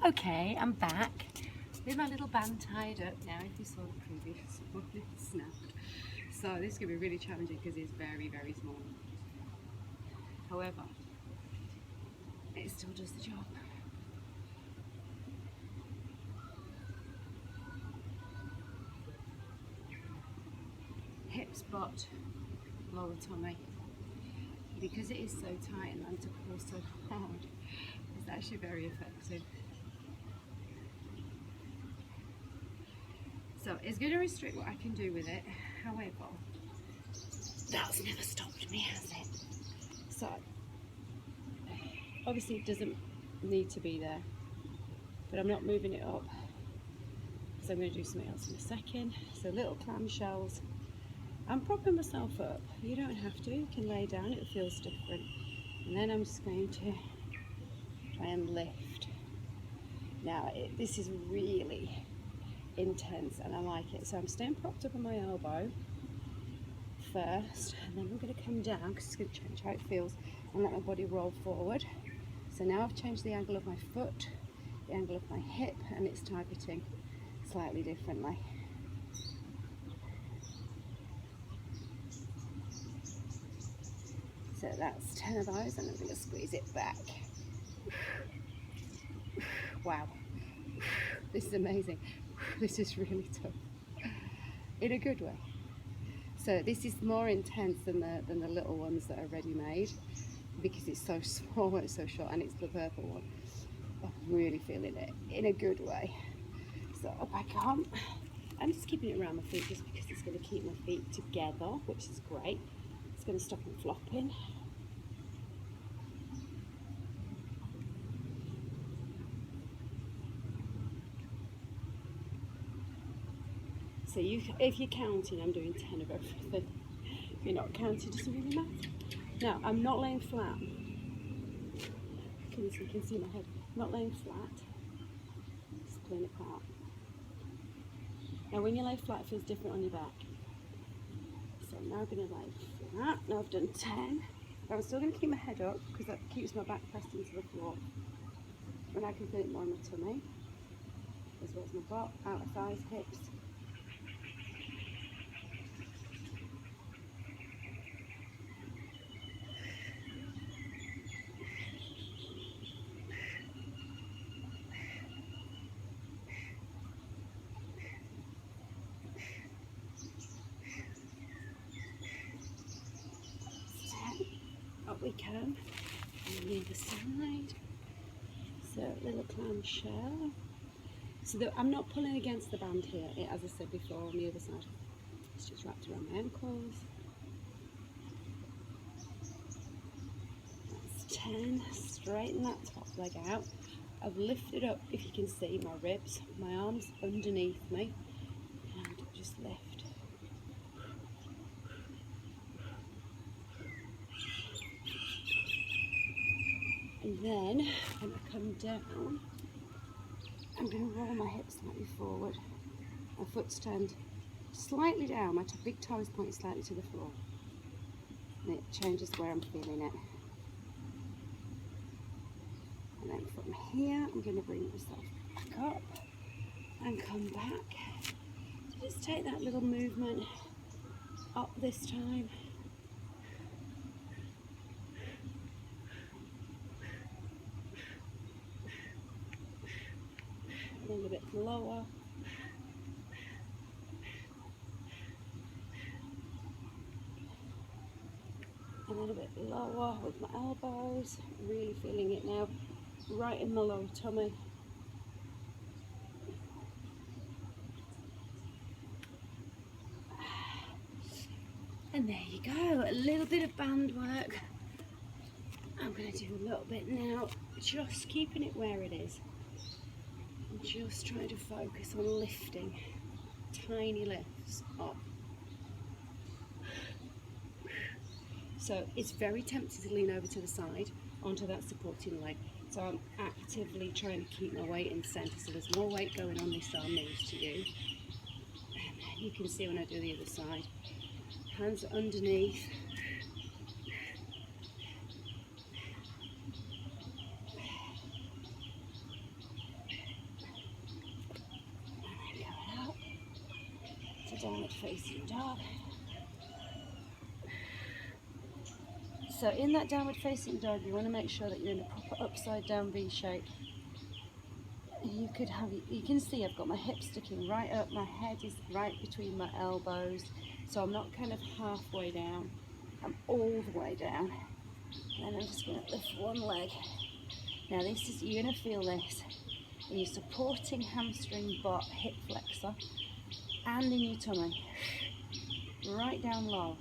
Okay, I'm back with my little band tied up now. If you saw the previous one, it snapped. So this is going to be really challenging because it's very, very small. However, it still does the job. Hips, butt, lower tummy. Because it is so tight and I'm to pull so hard, it's actually very effective. So it's going to restrict what I can do with it. However, that's never stopped me, has it? So obviously it doesn't need to be there, but I'm not moving it up because I'm going to do something else in a second. So little clamshells. I'm propping myself up. You don't have to, you can lay down, it feels different. And then I'm just going to try and lift. Now this is really intense and I like it. So I'm staying propped up on my elbow first, and then I'm going to come down because it's going to change how it feels and let my body roll forward. So now I've changed the angle of my foot, the angle of my hip, and it's targeting slightly differently. So that's 10 of those, and I'm going to squeeze it back. Wow, this is amazing. This is really tough in a good way. So this is more intense than the little ones that are ready-made because it's so small, it's so short, and it's the purple one. I'm really feeling it in a good way. So up I come. I'm just keeping it around my feet just because it's going to keep my feet together, which is great. It's going to stop them flopping. So if you're counting, I'm doing 10 of everything. If you're not counting, it doesn't really matter. Now, I'm not laying flat. You can see my head. I'm not laying flat. Just pulling apart. Now, when you lay flat, it feels different on your back. So I'm now going to lay flat. Now I've done 10. I'm still going to keep my head up because that keeps my back pressed into the floor. And I can feel it more in my tummy, as well as my butt, outer thighs, hips. Up we come, and on the other side. So little clamshell. So I'm not pulling against the band here, as I said before, on the other side. It's just wrapped around my ankles. That's 10. Straighten that top leg out. I've lifted up, if you can see, my ribs, my arms underneath me, and just lift. And then when I come down, I'm going to roll my hips slightly forward. My foot's turned slightly down, my big toe is pointing slightly to the floor. And it changes where I'm feeling it. And then from here, I'm going to bring myself back up and come back. So just take that little movement up this time. And then a bit lower. And then a bit lower with my elbows. Really feeling it now, right in my lower tummy. And there you go, a little bit of band work. I'm going to do a little bit now, just keeping it where it is. I'm just trying to focus on lifting, tiny lifts up. So it's very tempting to lean over to the side onto that supporting leg. So I'm actively trying to keep my weight in the centre, so there's more weight going on this arm than is to you. And you can see when I do the other side. Hands underneath. downward facing dog. So in that downward facing dog, you want to make sure that you're in a proper upside down V shape. You can see I've got my hips sticking right up, my head is right between my elbows, so I'm not kind of halfway down, I'm all the way down. And I'm just going to lift one leg. Now you're going to feel this in your supporting hamstring, butt, hip flexor, and in your tummy, right down low.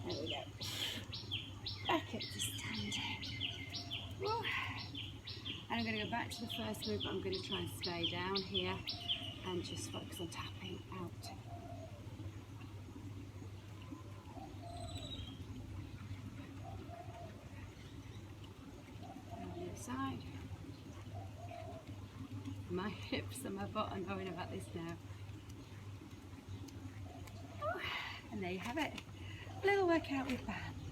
There we go. Back up to stand. Woo. And I'm going to go back to the first move, but I'm going to try and stay down here and just focus on tapping out. On the other side. My hips and my butt are knowing about this now. And there you have it. A little workout with BAM.